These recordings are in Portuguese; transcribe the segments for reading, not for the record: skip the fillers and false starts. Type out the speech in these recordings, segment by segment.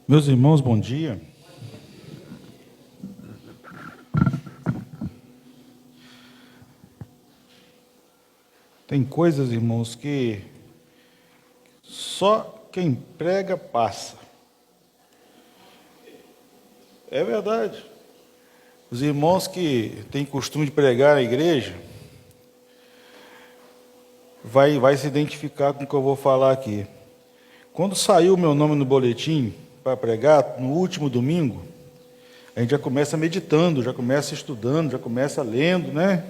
Meus irmãos, bom dia. Tem coisas, irmãos, que só quem prega passa. É verdade. Os irmãos que têm costume de pregar na igreja vai se identificar com o que eu vou falar aqui. Quando saiu o meu nome no boletim para pregar, no último domingo, a gente já começa meditando, já começa estudando, já começa lendo, né?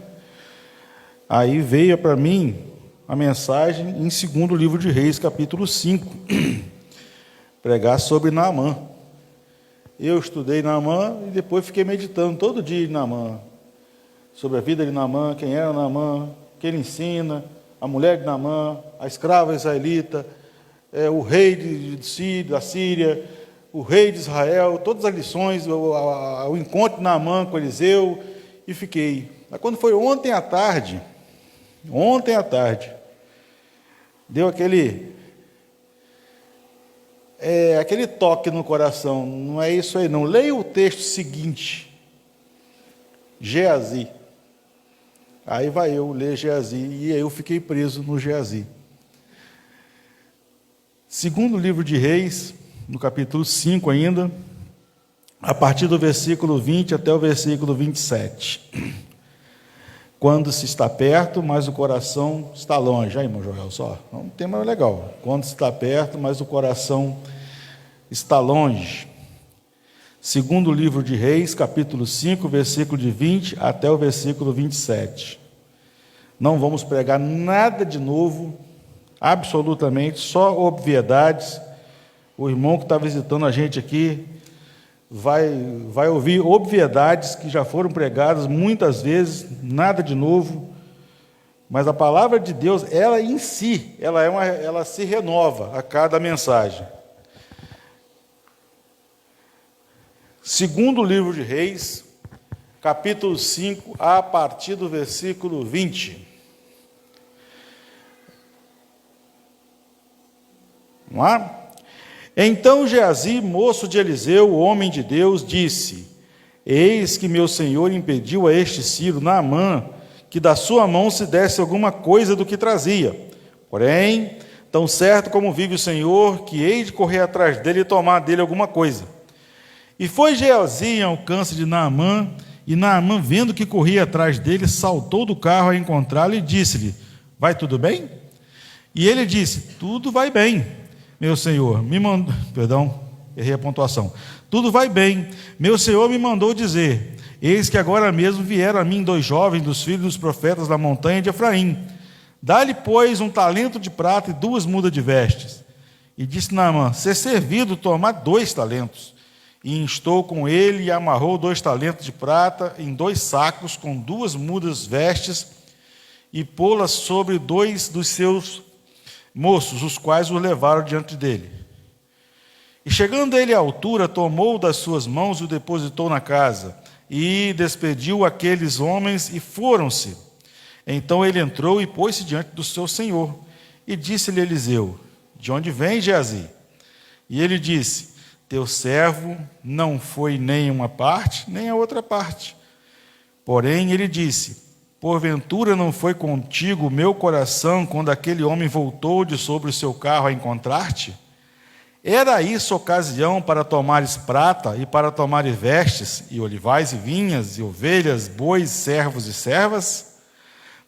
Aí veio para mim a mensagem em 2º livro de Reis, capítulo 5, pregar sobre Naamã. Eu estudei Naamã e depois fiquei meditando todo dia em Naamã, sobre a vida de Naamã, quem era Naamã, o que ele ensina, a mulher de Naamã, a escrava israelita, o rei da Síria, o rei de Israel, todas as lições, o encontro de Naamã com Eliseu, e fiquei. Mas quando foi ontem à tarde, deu aquele toque no coração. Não é isso aí não. Leia o texto seguinte, Geazi. Aí vai eu ler Geazi, e aí eu fiquei preso no Geazi. 2º livro de Reis, no capítulo 5 ainda, a partir do versículo 20 até o versículo 27. Quando se está perto, mas o coração está longe. Aí, irmão Joel, só um tema legal. Quando se está perto, mas o coração está longe. 2º livro de Reis, capítulo 5, versículo de 20 até o versículo 27. Não vamos pregar nada de novo, absolutamente, só obviedades. O irmão que está visitando a gente aqui vai ouvir obviedades que já foram pregadas muitas vezes, nada de novo, mas a palavra de Deus, ela em si, ela se renova a cada mensagem. 2º livro de Reis, capítulo 5, a partir do versículo 20. Vamos lá? Então Geazi, moço de Eliseu, o homem de Deus, disse: Eis que meu senhor impediu a este Ciro, Naamã, que da sua mão se desse alguma coisa do que trazia. Porém, tão certo como vive o Senhor, que hei de correr atrás dele e tomar dele alguma coisa. E foi Geazi em alcance de Naamã, e Naamã, vendo que corria atrás dele, saltou do carro a encontrá-lo e disse-lhe: Vai tudo bem? E ele disse: Tudo vai bem. Meu senhor me mandou, errei a pontuação. Tudo vai bem. Meu senhor me mandou dizer: Eis que agora mesmo vieram a mim 2 jovens dos filhos dos profetas da montanha de Efraim. Dá-lhe, pois, 1 talento de prata e 2 mudas de vestes. E disse Naamã: Ser servido, tomar 2 talentos. E instou com ele e amarrou 2 talentos de prata em 2 sacos com 2 mudas vestes e pô-las sobre 2 dos seus moços, os quais o levaram diante dele. E chegando ele à altura, tomou das suas mãos e o depositou na casa, e despediu aqueles homens e foram-se. Então ele entrou e pôs-se diante do seu senhor, e disse-lhe Eliseu: De onde vem, Geazi? E ele disse: Teu servo não foi nem uma parte, nem a outra parte. Porém ele disse: Porventura não foi contigo o meu coração quando aquele homem voltou de sobre o seu carro a encontrar-te? Era isso ocasião para tomares prata e para tomares vestes, e olivais e vinhas, e ovelhas, bois, servos e servas?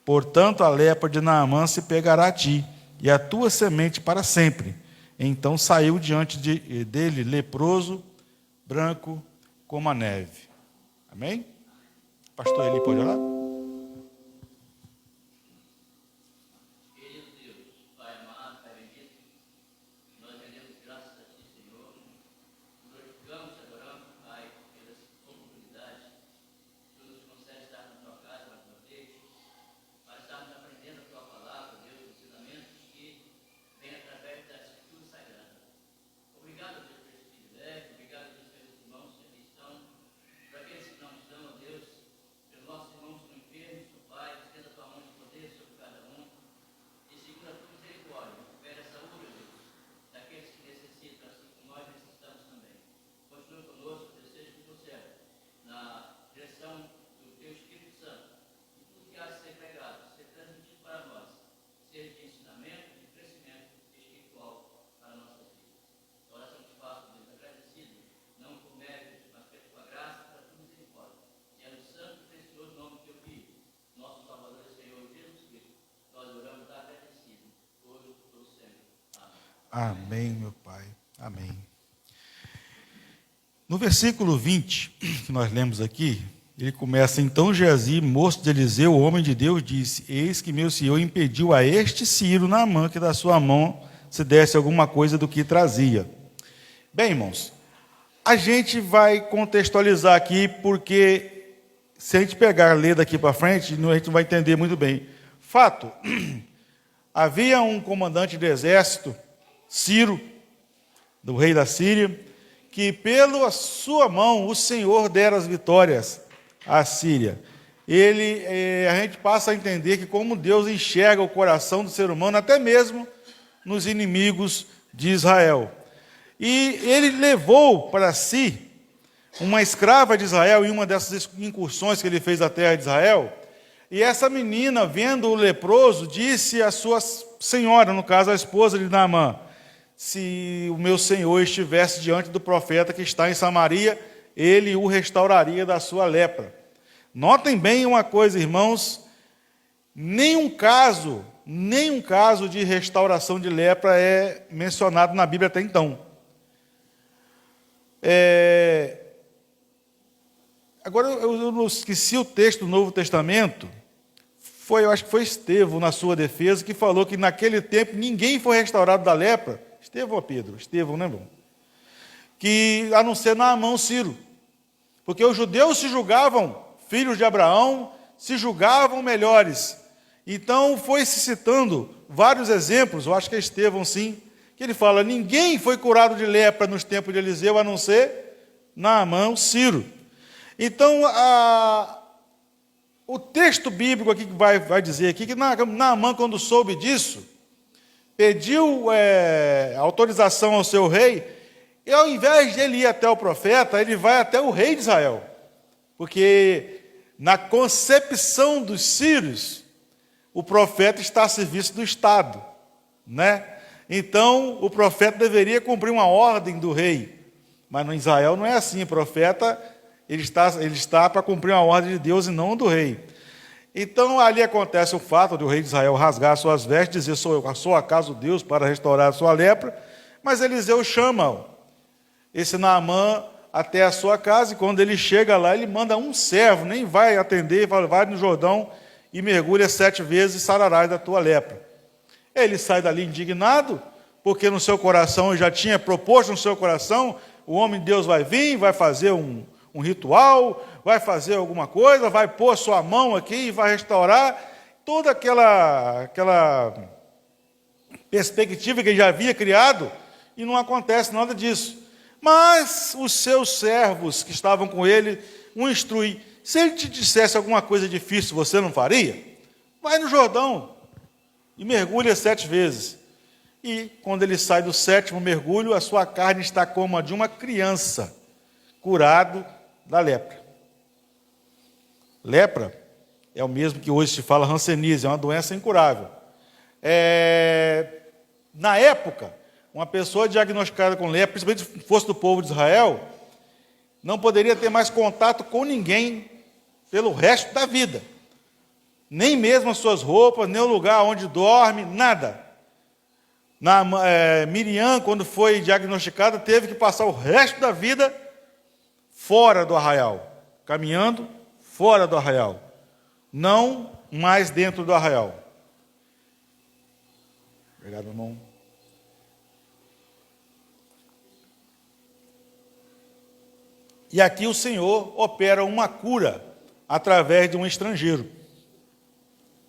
Portanto, a lepra de Naamã se pegará a ti, e a tua semente para sempre. Então saiu diante dele leproso, branco como a neve. Amém? Pastor Eli, pode orar? Irmãos que não estão, para aqueles que não estão, Deus, pelos nossos irmãos que Amém, meu Pai. Amém. No versículo 20, que nós lemos aqui, ele começa: então Geazi, moço de Eliseu, o homem de Deus, disse: eis que meu senhor impediu a este Ciro, Naamã, que da sua mão se desse alguma coisa do que trazia. Bem, irmãos, a gente vai contextualizar aqui, porque se a gente pegar, ler daqui para frente, a gente não vai entender muito bem. Fato, havia um comandante do exército, Ciro, do rei da Síria, que pela sua mão o Senhor dera as vitórias à Síria. A gente passa a entender que como Deus enxerga o coração do ser humano, até mesmo nos inimigos de Israel. E ele levou para si uma escrava de Israel em uma dessas incursões que ele fez à terra de Israel. E essa menina, vendo o leproso, disse à sua senhora, no caso a esposa de Naamã: se o meu senhor estivesse diante do profeta que está em Samaria, ele o restauraria da sua lepra. Notem bem uma coisa, irmãos: nenhum caso de restauração de lepra é mencionado na Bíblia até então. Agora, eu não esqueci o texto do Novo Testamento. Eu acho que foi Estevão, na sua defesa, que falou que naquele tempo ninguém foi restaurado da lepra. Estevão ou Pedro? Estevão, né, irmão? Que, a não ser Naamã, Ciro. Porque os judeus se julgavam filhos de Abraão, se julgavam melhores. Então, foi se citando vários exemplos, eu acho que é Estevão, sim, que ele fala: ninguém foi curado de lepra nos tempos de Eliseu, a não ser Naamã, Ciro. Então, o texto bíblico aqui que vai dizer aqui que Naamã, quando soube disso, pediu autorização ao seu rei, e ao invés de ele ir até o profeta, ele vai até o rei de Israel. Porque na concepção dos sírios, o profeta está a serviço do Estado, né? Então, o profeta deveria cumprir uma ordem do rei. Mas no Israel não é assim. O profeta, ele está para cumprir uma ordem de Deus e não do rei. Então, ali acontece o fato de o rei de Israel rasgar suas vestes, dizer: sou acaso Deus para restaurar a sua lepra? Mas Eliseu chama esse Naamã até a sua casa, e quando ele chega lá, ele manda um servo, nem vai atender, fala: vai no Jordão e mergulha 7 vezes e sararás da tua lepra. Ele sai dali indignado, porque no seu coração, já tinha proposto no seu coração: o homem de Deus vai vir, vai fazer um ritual, vai fazer alguma coisa, vai pôr sua mão aqui e vai restaurar toda aquela perspectiva que ele já havia criado, e não acontece nada disso. Mas os seus servos que estavam com ele o instruem: se ele te dissesse alguma coisa difícil, você não faria? Vai no Jordão e mergulha 7 vezes. E quando ele sai do 7º mergulho, a sua carne está como a de uma criança, curado da lepra. Lepra é o mesmo que hoje se fala hanseníase, é uma doença incurável. Na época, uma pessoa diagnosticada com lepra, principalmente se fosse do povo de Israel, não poderia ter mais contato com ninguém pelo resto da vida. Nem mesmo as suas roupas, nem o lugar onde dorme, nada. Miriam, quando foi diagnosticada, teve que passar o resto da vida fora do arraial, caminhando fora do arraial, não mais dentro do arraial. Obrigado, irmão. E aqui o Senhor opera uma cura através de um estrangeiro.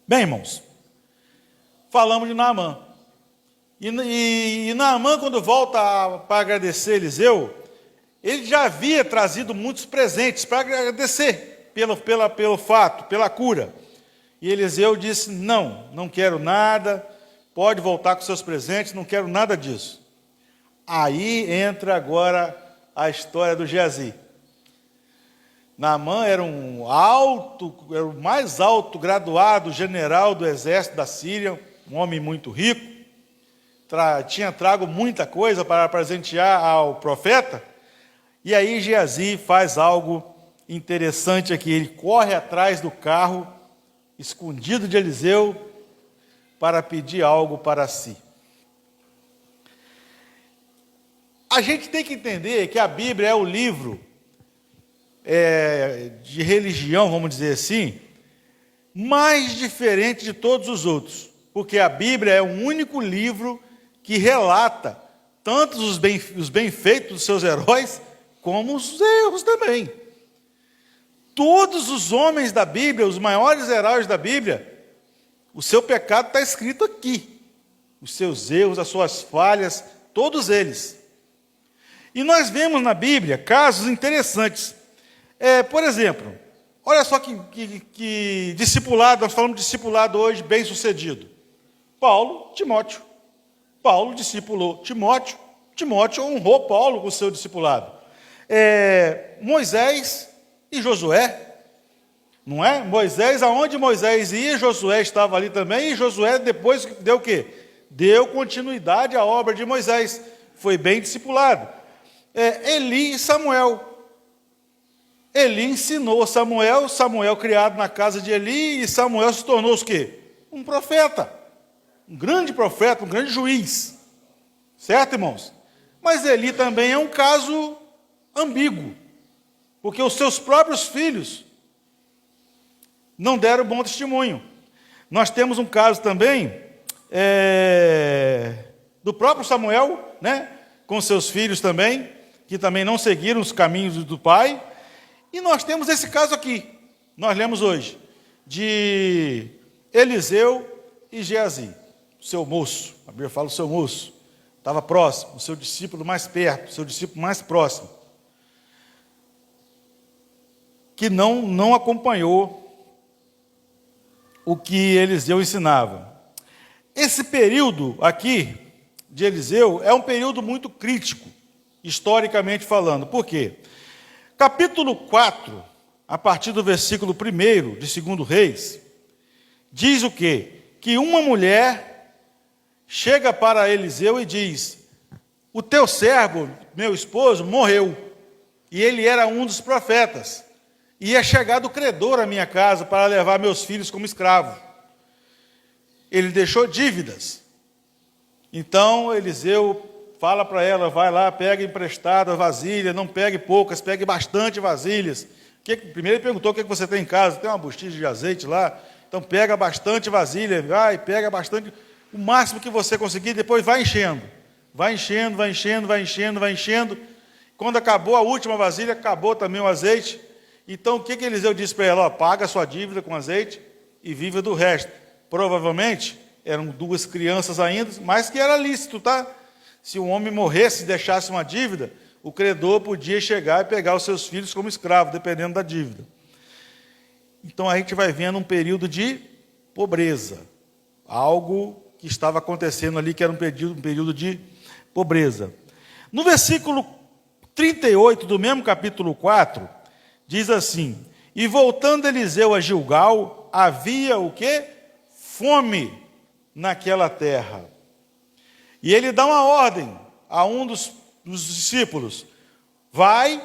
Bem, irmãos, falamos de Naamã. E Naamã, quando volta para agradecer Eliseu, ele já havia trazido muitos presentes para agradecer pelo fato, pela cura. E Eliseu disse: não quero nada, pode voltar com seus presentes, não quero nada disso. Aí entra agora a história do Geazi. Naamã era era o mais alto graduado general do exército da Síria, um homem muito rico, tinha trago muita coisa para presentear ao profeta. E aí Geazi faz algo interessante aqui, ele corre atrás do carro escondido de Eliseu para pedir algo para si. A gente tem que entender que a Bíblia é o livro de religião, vamos dizer assim, mais diferente de todos os outros, porque a Bíblia é o único livro que relata tanto os bem-feitos dos seus heróis, como os erros também. Todos os homens da Bíblia, os maiores heróis da Bíblia, o seu pecado está escrito aqui. Os seus erros, as suas falhas, todos eles. E nós vemos na Bíblia casos interessantes. Por exemplo, olha só que discipulado, nós falamos de discipulado hoje bem sucedido. Paulo, Timóteo. Paulo discipulou Timóteo. Timóteo honrou Paulo com o seu discipulado. Moisés e Josué. Não é? Moisés, aonde Moisés ia, Josué estava ali também, e Josué depois deu o quê? Deu continuidade à obra de Moisés. Foi bem discipulado. Eli e Samuel. Eli ensinou Samuel, Samuel criado na casa de Eli, e Samuel se tornou o quê? Um profeta. Um grande profeta, um grande juiz. Certo, irmãos? Mas Eli também é um caso ambíguo, porque os seus próprios filhos não deram bom testemunho. Nós temos um caso também do próprio Samuel, né, com seus filhos também, que também não seguiram os caminhos do pai. E nós temos esse caso aqui, nós lemos hoje, de Eliseu e Geazi, o seu moço, a Bíblia fala o seu moço, estava próximo, o seu discípulo mais perto, o seu discípulo mais próximo, que não acompanhou o que Eliseu ensinava. Esse período aqui de Eliseu é um período muito crítico, historicamente falando. Por quê? Capítulo 4, a partir do versículo 1 de 2 Reis, diz o quê? Que uma mulher chega para Eliseu e diz: o teu servo, meu esposo, morreu, e ele era um dos profetas. Ia chegar do credor à minha casa para levar meus filhos como escravo. Ele deixou dívidas. Então Eliseu fala para ela: vai lá, pega emprestada vasilha, não pegue poucas, pegue bastante vasilhas. Primeiro ele perguntou: o que você tem em casa? Tem uma botija de azeite lá? Então pega bastante vasilha, vai, pega bastante, o máximo que você conseguir, depois vai enchendo. Vai enchendo, vai enchendo, vai enchendo, vai enchendo. Quando acabou a última vasilha, acabou também o azeite. Então, o que Eliseu disse para ela? Paga a sua dívida com azeite e viva do resto. Provavelmente, eram 2 crianças ainda, mas que era lícito, tá? Se um homem morresse e deixasse uma dívida, o credor podia chegar e pegar os seus filhos como escravo, dependendo da dívida. Então, a gente vai vendo um período de pobreza. Algo que estava acontecendo ali, que era um período de pobreza. No versículo 38 do mesmo capítulo 4, diz assim: e voltando Eliseu a Gilgal, havia o quê? Fome naquela terra. E ele dá uma ordem a um dos discípulos: vai,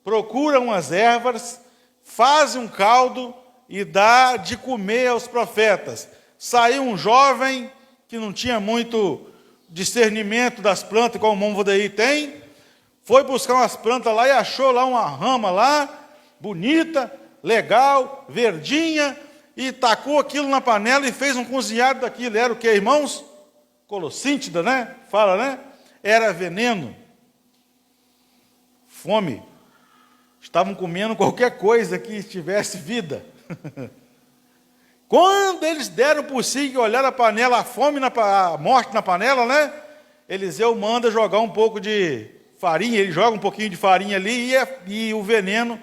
procura umas ervas, faz um caldo e dá de comer aos profetas. Saiu um jovem que não tinha muito discernimento das plantas, igual o irmão Vodaí tem, foi buscar umas plantas lá e achou lá uma rama lá, bonita, legal, verdinha, e tacou aquilo na panela e fez um cozinhado daquilo. Era o que, irmãos? Colossíntida, né? Fala, né? Era veneno. Fome. Estavam comendo qualquer coisa que tivesse vida. Quando eles deram por si e olharam a panela, a fome, a morte na panela, né? Eliseu manda jogar um pouco de farinha, ele joga um pouquinho de farinha ali e o veneno,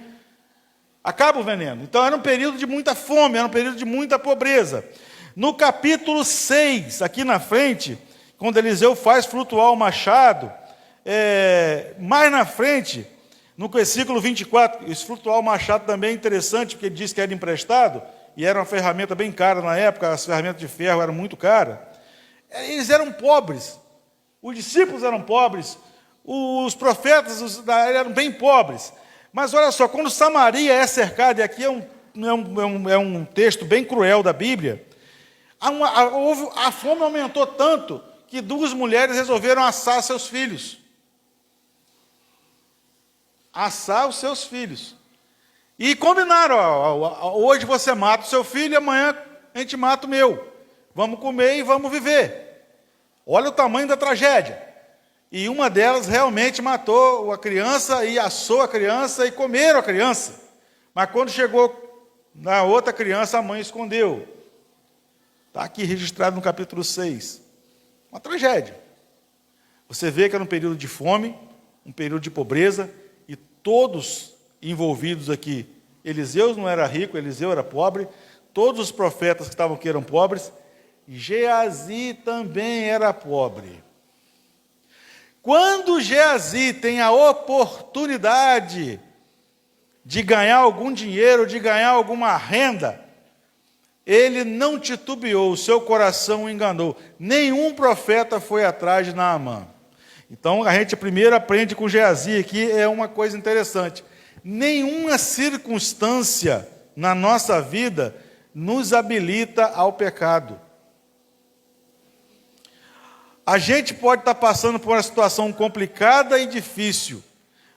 acaba o veneno. Então era um período de muita fome, era um período de muita pobreza. No capítulo 6, aqui na frente, quando Eliseu faz flutuar o machado, mais na frente, no versículo 24, esse flutuar o machado também é interessante, porque ele diz que era emprestado, e era uma ferramenta bem cara na época, as ferramentas de ferro eram muito caras. Eles eram pobres, os discípulos eram pobres, os profetas eram bem pobres. Mas olha só, quando Samaria é cercada, e aqui é um texto bem cruel da Bíblia, a fome aumentou tanto que 2 mulheres resolveram assar seus filhos. assar os seus filhos. E combinaram, ó, hoje você mata o seu filho e amanhã a gente mata o meu. Vamos comer e vamos viver. Olha o tamanho da tragédia. E uma delas realmente matou a criança e assou a criança e comeram a criança. Mas quando chegou na outra criança, a mãe escondeu. Está aqui registrado no capítulo 6. Uma tragédia. Você vê que era um período de fome, um período de pobreza, e todos envolvidos aqui, Eliseu não era rico, Eliseu era pobre, todos os profetas que estavam aqui eram pobres, Geazi também era pobre. Quando Geazi tem a oportunidade de ganhar algum dinheiro, de ganhar alguma renda, ele não titubeou, o seu coração o enganou. Nenhum profeta foi atrás de Naamã. Então, a gente primeiro aprende com Geazi aqui, é uma coisa interessante. Nenhuma circunstância na nossa vida nos habilita ao pecado. A gente pode estar passando por uma situação complicada e difícil,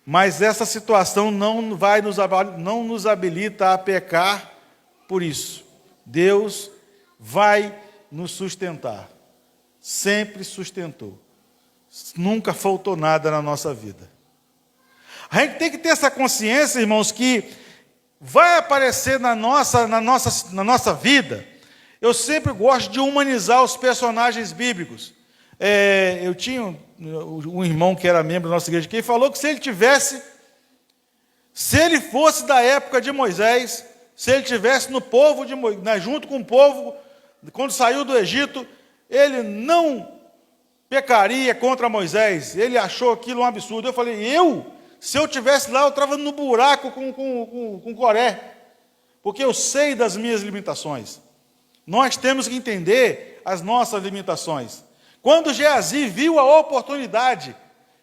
mas essa situação não nos habilita a pecar por isso. Deus vai nos sustentar. Sempre sustentou. Nunca faltou nada na nossa vida. A gente tem que ter essa consciência, irmãos, que vai aparecer na nossa vida. Eu sempre gosto de humanizar os personagens bíblicos. Eu tinha um irmão que era membro da nossa igreja, que falou que se ele fosse da época de Moisés, se ele estivesse no povo de Moisés, junto com o povo, quando saiu do Egito, ele não pecaria contra Moisés. Ele achou aquilo um absurdo. Eu falei, se eu estivesse lá, eu estava no buraco com Coré, porque eu sei das minhas limitações. Nós temos que entender as nossas limitações. Quando Geazi viu a oportunidade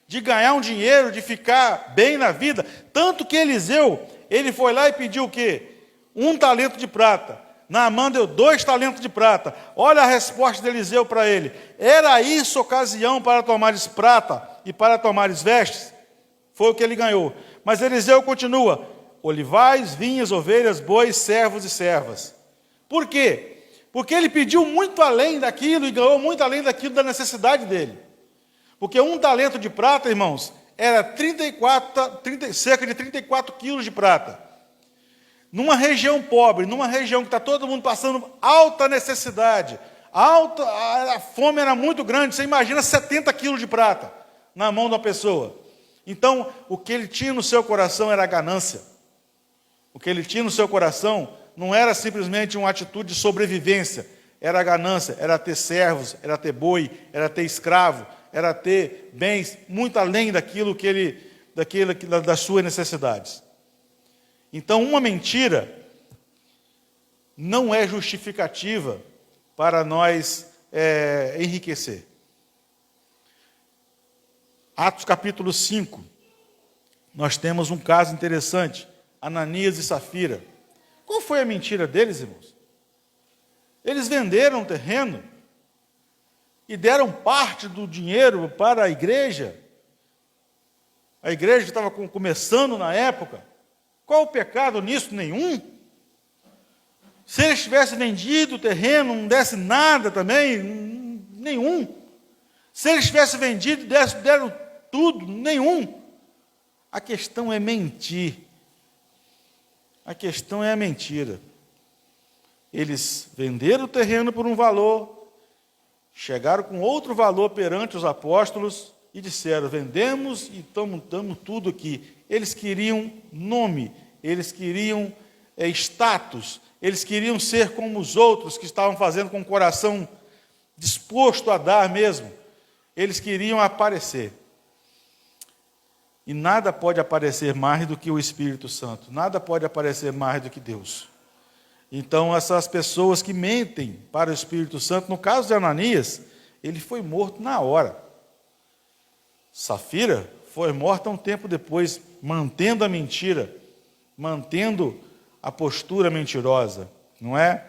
de ganhar um dinheiro, de ficar bem na vida, tanto que Eliseu, ele foi lá e pediu o quê? 1 talento de prata. Naamã deu 2 talentos de prata. Olha a resposta de Eliseu para ele. Era isso ocasião para tomares prata e para tomares vestes? Foi o que ele ganhou. Mas Eliseu continua: olivais, vinhas, ovelhas, bois, servos e servas. Por quê? Porque ele pediu muito além daquilo e ganhou muito além daquilo da necessidade dele. Porque 1 talento de prata, irmãos, era cerca de 34 quilos de prata. Numa região pobre, numa região que está todo mundo passando alta necessidade, a fome era muito grande, você imagina 70 quilos de prata na mão de uma pessoa. Então, o que ele tinha no seu coração era a ganância. O que ele tinha no seu coração não era simplesmente uma atitude de sobrevivência, era a ganância, era ter servos, era ter boi, era ter escravo, era ter bens, muito além daquilo das suas necessidades. Então, uma mentira não é justificativa para nós enriquecer. Atos capítulo 5, nós temos um caso interessante, Ananias e Safira. Qual foi a mentira deles, irmãos? Eles venderam o terreno e deram parte do dinheiro para a igreja. A igreja estava começando na época. Qual o pecado nisso? Nenhum. Se eles tivessem vendido o terreno, não desse nada também, nenhum. Se eles tivessem vendido, deram tudo, nenhum. A questão é mentir. A questão é a mentira. Eles venderam o terreno por um valor, chegaram com outro valor perante os apóstolos e disseram: vendemos e damos tudo aqui. Eles queriam nome, eles queriam status, eles queriam ser como os outros que estavam fazendo com o coração disposto a dar mesmo. Eles queriam aparecer. E nada pode aparecer mais do que o Espírito Santo. Nada pode aparecer mais do que Deus. Então, essas pessoas que mentem para o Espírito Santo, no caso de Ananias, ele foi morto na hora. Safira foi morta um tempo depois, mantendo a mentira, mantendo a postura mentirosa, não é?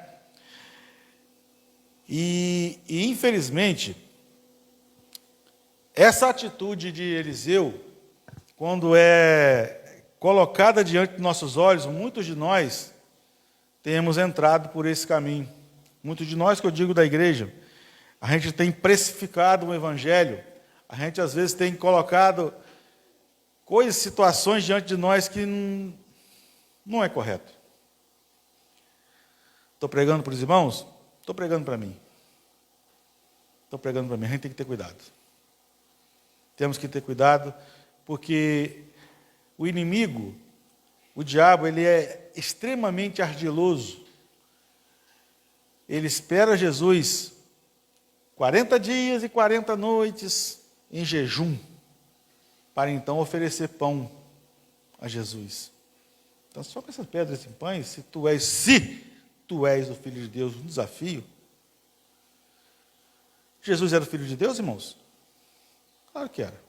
E infelizmente, essa atitude de Eliseu, quando é colocada diante de nossos olhos, muitos de nós temos entrado por esse caminho. Muitos de nós, que eu digo da igreja, a gente tem precificado o evangelho, a gente às vezes tem colocado coisas, situações diante de nós que não é correto. Estou pregando para os irmãos? Estou pregando para mim. Estou pregando para mim. A gente tem que ter cuidado. Temos que ter cuidado, porque o inimigo, o diabo, ele é extremamente ardiloso. Ele espera Jesus 40 dias e 40 noites em jejum, para então oferecer pão a Jesus. Então, só com essas pedras e pães, se tu és o Filho de Deus, um desafio. Jesus era o Filho de Deus, irmãos? Claro que era.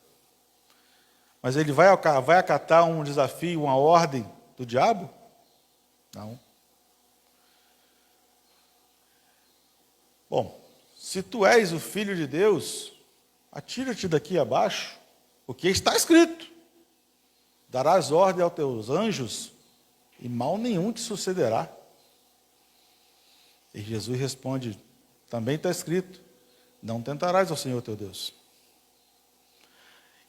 Mas ele vai acatar um desafio, uma ordem do diabo? Não. Bom, se tu és o Filho de Deus, atira-te daqui abaixo, porque está escrito: darás ordem aos teus anjos e mal nenhum te sucederá. E Jesus responde: também está escrito: não tentarás ao Senhor teu Deus.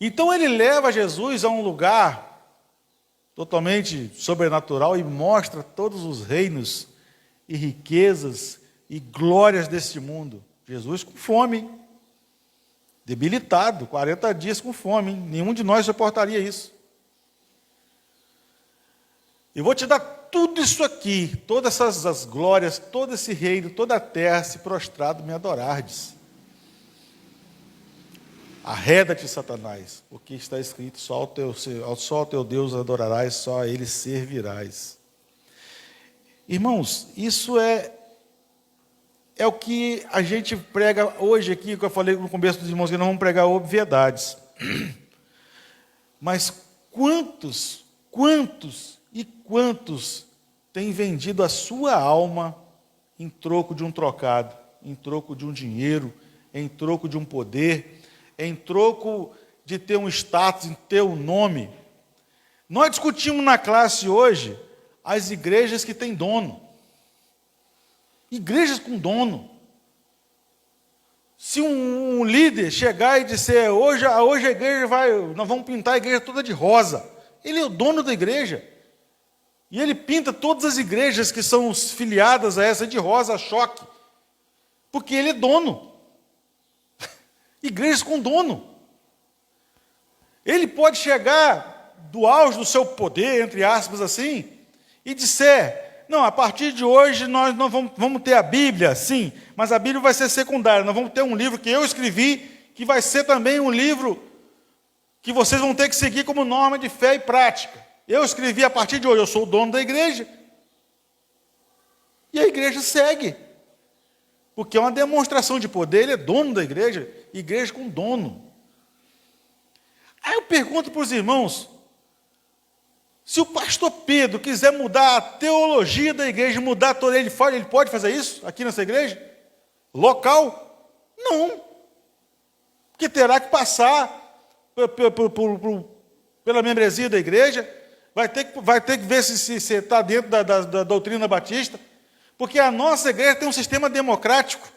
Então ele leva Jesus a um lugar totalmente sobrenatural e mostra todos os reinos e riquezas e glórias deste mundo. Jesus com fome, debilitado, 40 dias com fome, hein? Nenhum de nós suportaria isso. Eu vou te dar tudo isso aqui, todas essas glórias, todo esse reino, toda a terra, se prostrado me adorardes. Arreda-te, Satanás, porque está escrito: só ao teu Deus adorarás, só a ele servirás. Irmãos, isso é o que a gente prega hoje aqui, que eu falei no começo dos irmãos, que nós vamos pregar obviedades. Mas quantos têm vendido a sua alma em troco de um trocado, em troco de um dinheiro, em troco de um poder, em troco de ter um status, em ter um nome? Nós discutimos na classe hoje as igrejas que têm dono. Igrejas com dono. Se um líder chegar e disser: hoje a igreja nós vamos pintar a igreja toda de rosa. Ele é o dono da igreja. E ele pinta todas as igrejas que são filiadas a essa de rosa, a choque. Porque ele é dono. Igrejas com dono. Ele pode chegar do auge do seu poder, entre aspas assim, e disser: não, a partir de hoje nós não vamos ter a Bíblia, sim, mas a Bíblia vai ser secundária. Nós vamos ter um livro que eu escrevi, que vai ser também um livro que vocês vão ter que seguir como norma de fé e prática. Eu escrevi a partir de hoje, eu sou o dono da igreja. E a igreja segue. Porque é uma demonstração de poder, ele é dono da igreja com dono. Aí eu pergunto para os irmãos: se o pastor Pedro quiser mudar a teologia da igreja, mudar toda, ele pode fazer isso aqui nessa igreja? Local? Não. Porque terá que passar pela membresia da igreja, vai ter que ver se está dentro da doutrina batista, porque a nossa igreja tem um sistema democrático.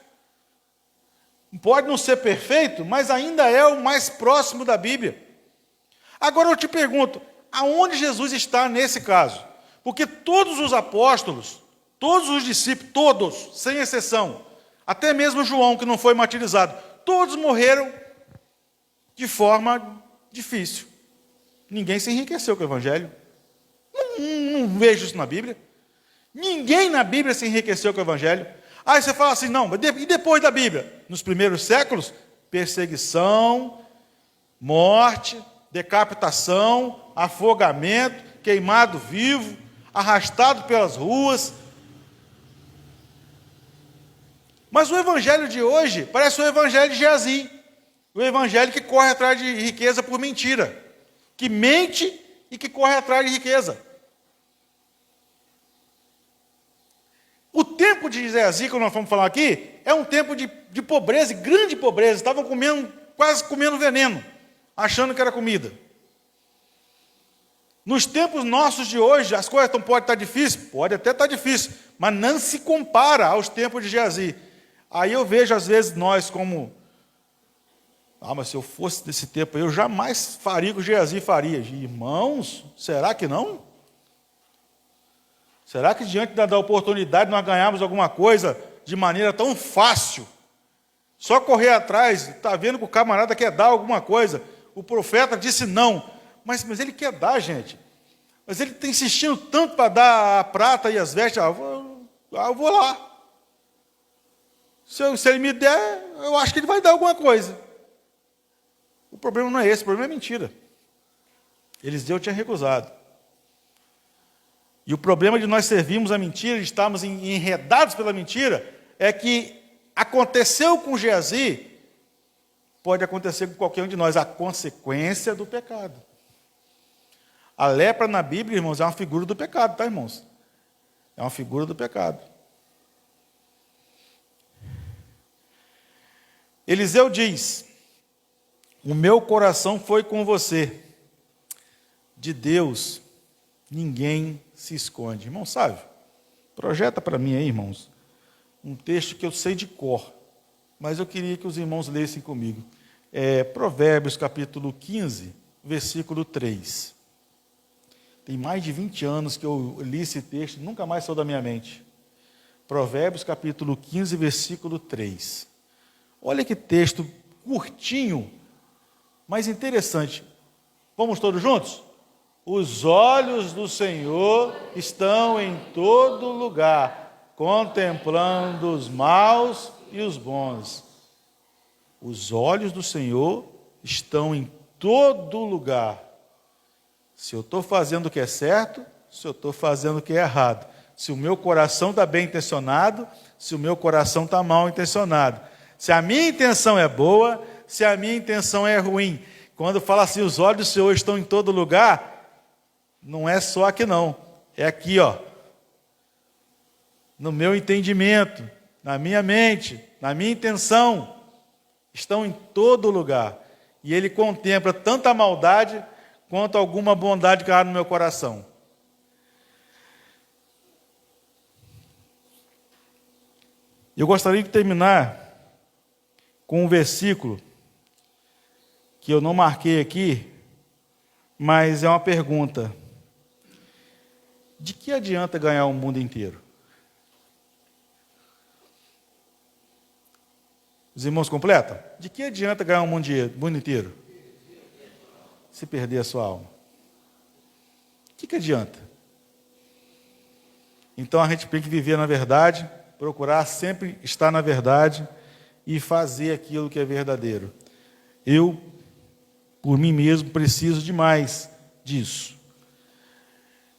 Pode não ser perfeito, mas ainda é o mais próximo da Bíblia. Agora eu te pergunto: aonde Jesus está nesse caso? Porque todos os apóstolos, todos os discípulos, todos, sem exceção, até mesmo João, que não foi martirizado, todos morreram de forma difícil. Ninguém se enriqueceu com o evangelho. Não vejo isso na Bíblia. Ninguém na Bíblia se enriqueceu com o evangelho. Aí você fala assim: não, e depois da Bíblia? Nos primeiros séculos, perseguição, morte, decapitação, afogamento, queimado vivo, arrastado pelas ruas. Mas o evangelho de hoje parece o evangelho de Geazi, o evangelho que corre atrás de riqueza por mentira, que mente e que corre atrás de riqueza. O tempo de Geazi, que nós vamos falar aqui, é um tempo de pobreza, grande pobreza. Estavam quase comendo veneno, achando que era comida. Nos tempos nossos de hoje, as coisas podem estar difíceis? Pode até estar difícil, mas não se compara aos tempos de Geazi. Aí eu vejo, às vezes, nós como... mas se eu fosse desse tempo, eu jamais faria o que o Geazi faria. Irmãos, será que não? Será que diante da oportunidade nós ganhamos alguma coisa de maneira tão fácil? Só correr atrás, está vendo que o camarada quer dar alguma coisa. O profeta disse não. Mas ele quer dar, gente. Mas ele está insistindo tanto para dar a prata e as vestes. Eu vou lá. Se ele me der, eu acho que ele vai dar alguma coisa. O problema não é esse, o problema é mentira. Eliseu tinha recusado. E o problema de nós servirmos a mentira, de estarmos enredados pela mentira, é que aconteceu com Geazi, pode acontecer com qualquer um de nós, a consequência do pecado. A lepra na Bíblia, irmãos, é uma figura do pecado, tá, irmãos? É uma figura do pecado. Eliseu diz: o meu coração foi com você. De Deus, ninguém se esconde. Irmão, sabe? Projeta para mim aí, irmãos, um texto que eu sei de cor, mas eu queria que os irmãos lessem comigo. Provérbios, capítulo 15, versículo 3. Tem mais de 20 anos que eu li esse texto, nunca mais saiu da minha mente. Provérbios, capítulo 15, versículo 3. Olha que texto curtinho, mas interessante. Vamos todos juntos? Os olhos do Senhor estão em todo lugar, contemplando os maus e os bons. Os olhos do Senhor estão em todo lugar. Se eu estou fazendo o que é certo, se eu estou fazendo o que é errado. Se o meu coração está bem intencionado, se o meu coração está mal intencionado. Se a minha intenção é boa, se a minha intenção é ruim. Quando fala assim, os olhos do Senhor estão em todo lugar, não é só aqui não. É aqui, ó. No meu entendimento, na minha mente, na minha intenção. Estão em todo lugar. E Ele contempla tanta maldade quanto alguma bondade que há no meu coração. Eu gostaria de terminar com um versículo que eu não marquei aqui, mas é uma pergunta. De que adianta ganhar o mundo inteiro? Os irmãos completam? De que adianta ganhar o mundo inteiro? Se perder a sua alma. O que adianta? Então a gente tem que viver na verdade, procurar sempre estar na verdade e fazer aquilo que é verdadeiro. Eu, por mim mesmo, preciso demais disso.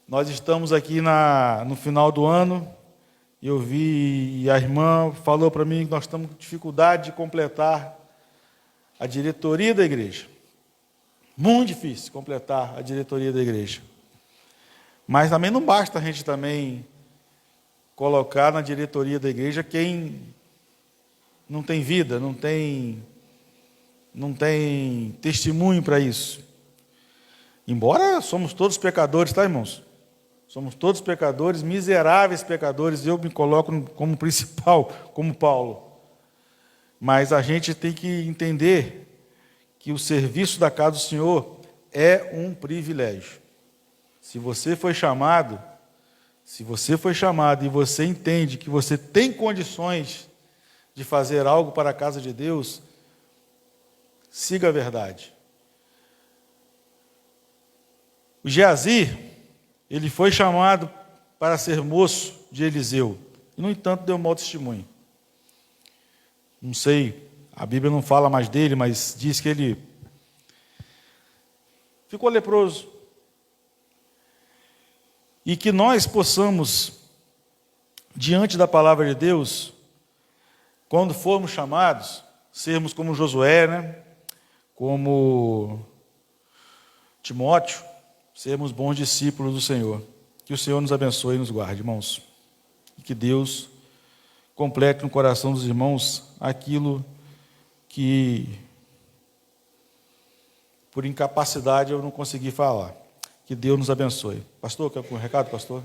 Nós estamos aqui no final do ano, eu vi, e a irmã falou para mim que nós estamos com dificuldade de completar a diretoria da igreja. Muito difícil completar a diretoria da igreja. Mas também não basta a gente também colocar na diretoria da igreja quem não tem vida, não tem testemunho para isso. Embora somos todos pecadores, tá, irmãos? Somos todos pecadores, miseráveis pecadores, eu me coloco como principal, como Paulo. Mas a gente tem que entender que o serviço da casa do Senhor é um privilégio. Se você foi chamado e você entende que você tem condições de fazer algo para a casa de Deus, siga a verdade. O Geazi, ele foi chamado para ser moço de Eliseu, e no entanto deu mau testemunho. Não sei, a Bíblia não fala mais dele, mas diz que ele ficou leproso. E que nós possamos, diante da palavra de Deus, quando formos chamados, sermos como Josué, né? Como Timóteo, sermos bons discípulos do Senhor. Que o Senhor nos abençoe e nos guarde, irmãos. E que Deus complete no coração dos irmãos aquilo que, por incapacidade, eu não consegui falar. Que Deus nos abençoe. Pastor, quer um recado, pastor?